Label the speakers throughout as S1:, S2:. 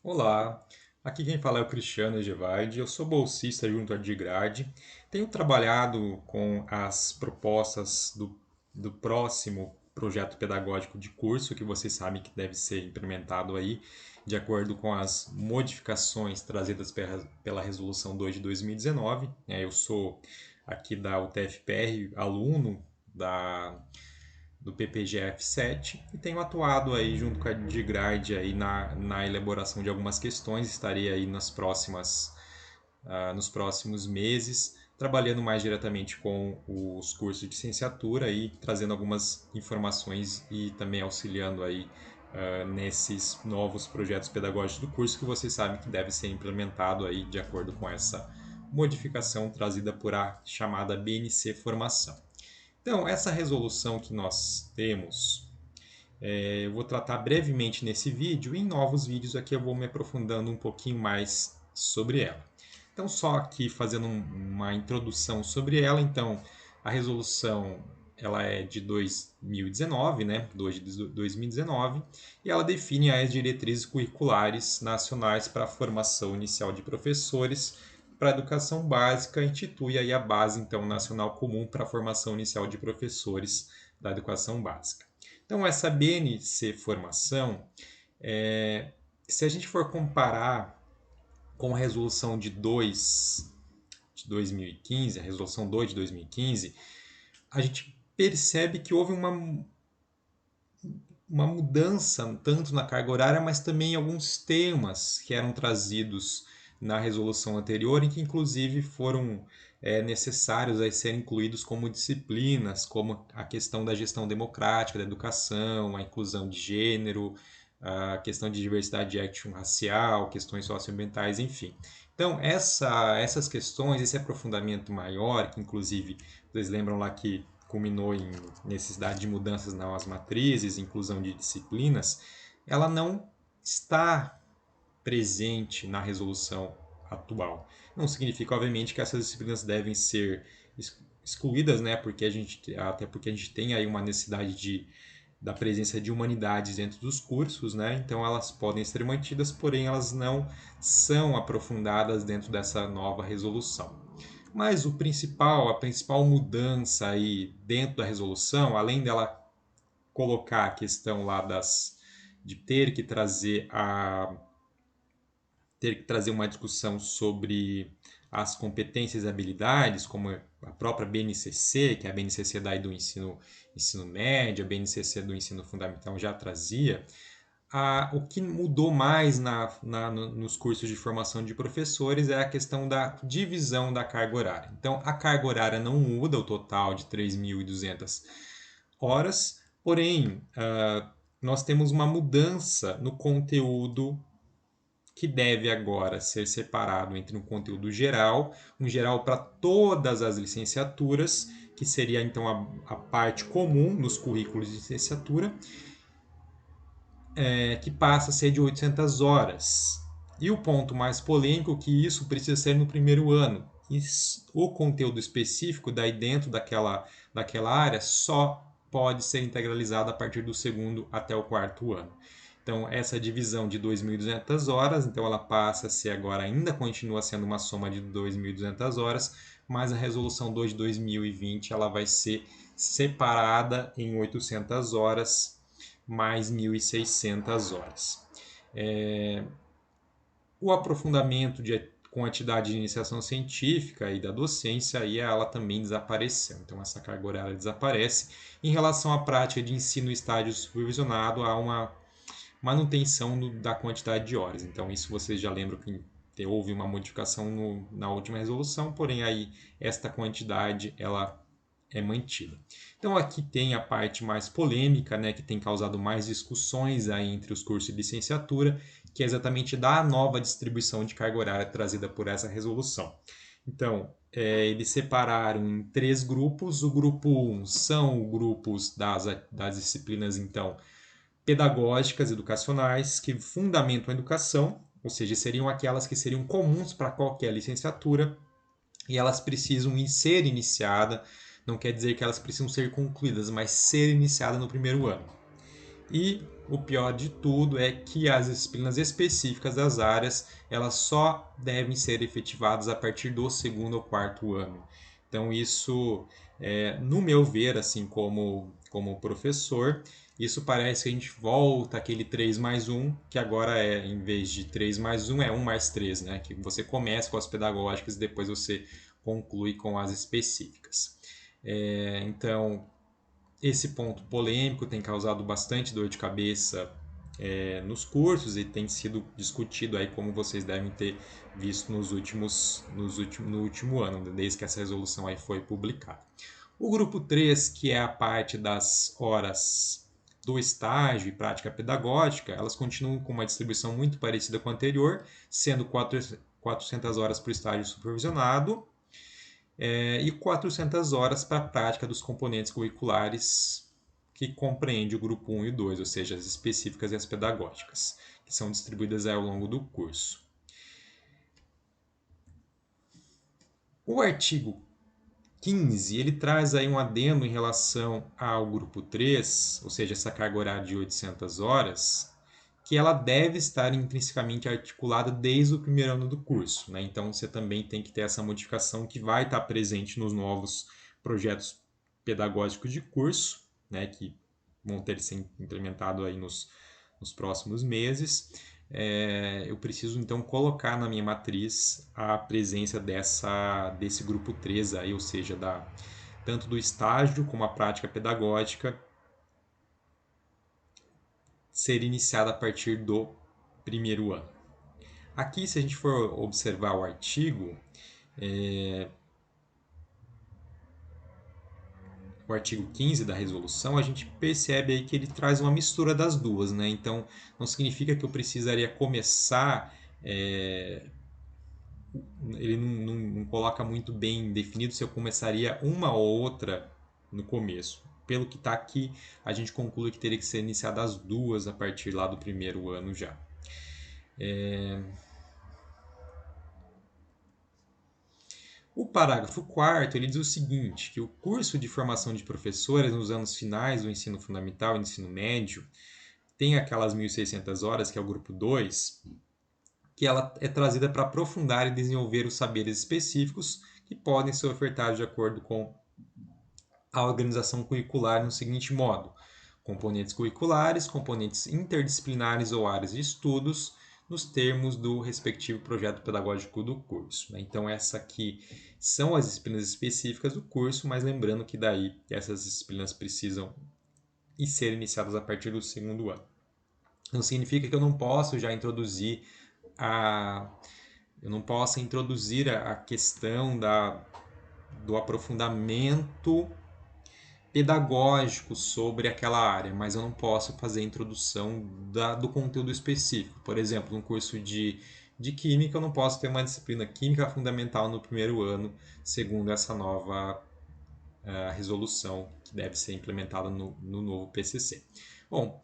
S1: Olá, aqui quem fala é o Cristiano Egevaldi, eu sou bolsista junto à Digrade, tenho trabalhado com as propostas do próximo projeto pedagógico de curso, que vocês sabem que deve ser implementado aí, de acordo com as modificações trazidas pela Resolução 2 de 2019. Eu sou aqui da UTFPR, aluno do PPGF-7 e tenho atuado aí junto com a Digrade aí na elaboração de algumas questões. Estarei aí nos próximos meses trabalhando mais diretamente com os cursos de licenciatura e trazendo algumas informações e também auxiliando aí nesses novos projetos pedagógicos do curso que vocês sabem que deve ser implementado aí de acordo com essa modificação trazida por a chamada BNC Formação. Então, essa resolução que nós temos, eu vou tratar brevemente nesse vídeo e em novos vídeos aqui eu vou me aprofundando um pouquinho mais sobre ela. Então, só aqui fazendo uma introdução sobre ela, então, a resolução ela é de 2019, né? 2 de 2019, e ela define as diretrizes curriculares nacionais para a formação inicial de professores para a educação básica, institui aí a Base então Nacional Comum para a Formação Inicial de Professores da Educação Básica. Então, essa BNC Formação, se a gente for comparar com a resolução de 2015, a resolução 2 de 2015, a gente percebe que houve uma mudança tanto na carga horária, mas também em alguns temas que eram trazidos na resolução anterior, em que inclusive foram necessários a serem incluídos como disciplinas, como a questão da gestão democrática da educação, a inclusão de gênero, a questão de diversidade de action racial, questões socioambientais, enfim. Então, essas questões, esse aprofundamento maior, que inclusive vocês lembram lá que culminou em necessidade de mudanças nas matrizes, inclusão de disciplinas, ela não está presente na resolução atual. Não significa, obviamente, que essas disciplinas devem ser excluídas, né? Até porque a gente tem aí uma necessidade da presença de humanidades dentro dos cursos, né? Então elas podem ser mantidas, porém elas não são aprofundadas dentro dessa nova resolução. Mas a principal mudança aí dentro da resolução, além dela colocar a questão lá de ter que trazer uma discussão sobre as competências e habilidades, como a própria BNCC, que é a BNCC daí do ensino médio, a BNCC do ensino fundamental já trazia. O que mudou mais nos cursos de formação de professores é a questão da divisão da carga horária. Então, a carga horária não muda o total de 3.200 horas, porém, nós temos uma mudança no conteúdo que deve agora ser separado entre um conteúdo geral, um geral para todas as licenciaturas, que seria então a parte comum nos currículos de licenciatura, que passa a ser de 800 horas. E o ponto mais polêmico é que isso precisa ser no primeiro ano. E o conteúdo específico daí dentro daquela área só pode ser integralizado a partir do segundo até o quarto ano. Então, essa divisão de 2.200 horas, então ela passa a ser agora, ainda continua sendo uma soma de 2.200 horas, mas a resolução 2 de 2020 ela vai ser separada em 800 horas mais 1.600 horas. O aprofundamento de quantidade de iniciação científica e da docência, aí ela também desapareceu. Então, essa carga horária desaparece. Em relação à prática de ensino estágio supervisionado, há uma manutenção da quantidade de horas. Então, isso vocês já lembram que houve uma modificação na última resolução, porém aí esta quantidade ela é mantida. Então aqui tem a parte mais polêmica, né, que tem causado mais discussões aí entre os cursos de licenciatura, que é exatamente da nova distribuição de carga horária trazida por essa resolução. Então, eles separaram em três grupos. O grupo 1 são grupos das disciplinas, então, pedagógicas, educacionais, que fundamentam a educação, ou seja, seriam aquelas que seriam comuns para qualquer licenciatura, e elas precisam ser iniciadas, não quer dizer que elas precisam ser concluídas, mas ser iniciadas no primeiro ano. E O pior de tudo é que as disciplinas específicas das áreas, elas só devem ser efetivadas a partir do segundo ou quarto ano. Então isso, no meu ver, assim como professor, isso parece que a gente volta aquele 3 mais um, que agora em vez de 3 mais um, é 1 mais 3, né? Que você começa com as pedagógicas e depois você conclui com as específicas. Então, esse ponto polêmico tem causado bastante dor de cabeça nos cursos e tem sido discutido aí, como vocês devem ter visto no último ano, desde que essa resolução aí foi publicada. O grupo 3, que é a parte das horas do estágio e prática pedagógica, elas continuam com uma distribuição muito parecida com a anterior, sendo 400 horas para o estágio supervisionado e 400 horas para a prática dos componentes curriculares, que compreende o grupo 1 e 2, ou seja, as específicas e as pedagógicas, que são distribuídas ao longo do curso. O artigo 15, ele traz aí um adendo em relação ao grupo 3, ou seja, essa carga horária de 800 horas, que ela deve estar intrinsecamente articulada desde o primeiro ano do curso, né? Então você também tem que ter essa modificação que vai estar presente nos novos projetos pedagógicos de curso, né? Que vão ter que ser implementados aí nos próximos meses. Eu preciso então colocar na minha matriz a presença desse grupo 3 aí, ou seja, tanto do estágio como a prática pedagógica ser iniciada a partir do primeiro ano. Aqui, se a gente for observar o artigo, o artigo 15 da resolução, a gente percebe aí que ele traz uma mistura das duas, né? Então, não significa que eu precisaria começar ele não coloca muito bem definido se eu começaria uma ou outra no começo. Pelo que está aqui, a gente conclui que teria que ser iniciada as duas a partir lá do primeiro ano já. O parágrafo 4º ele diz o seguinte, que o curso de formação de professores nos anos finais do ensino fundamental e ensino médio tem aquelas 1.600 horas, que é o grupo 2, que ela é trazida para aprofundar e desenvolver os saberes específicos que podem ser ofertados de acordo com a organização curricular no seguinte modo: componentes curriculares, componentes interdisciplinares ou áreas de estudos, nos termos do respectivo projeto pedagógico do curso. Então, essa aqui são as disciplinas específicas do curso, mas lembrando que daí essas disciplinas precisam ser iniciadas a partir do segundo ano. Não significa que eu não posso já introduzir a questão do aprofundamento pedagógico sobre aquela área, mas eu não posso fazer a introdução do conteúdo específico. Por exemplo, no curso de Química, eu não posso ter uma disciplina Química Fundamental no primeiro ano, segundo essa nova resolução que deve ser implementada no novo PCC. Bom,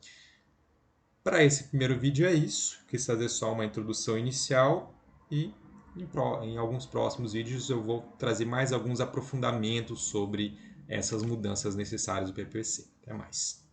S1: para esse primeiro vídeo é isso. Quis fazer só uma introdução inicial e em alguns próximos vídeos eu vou trazer mais alguns aprofundamentos sobre essas mudanças necessárias do PPC. Até mais.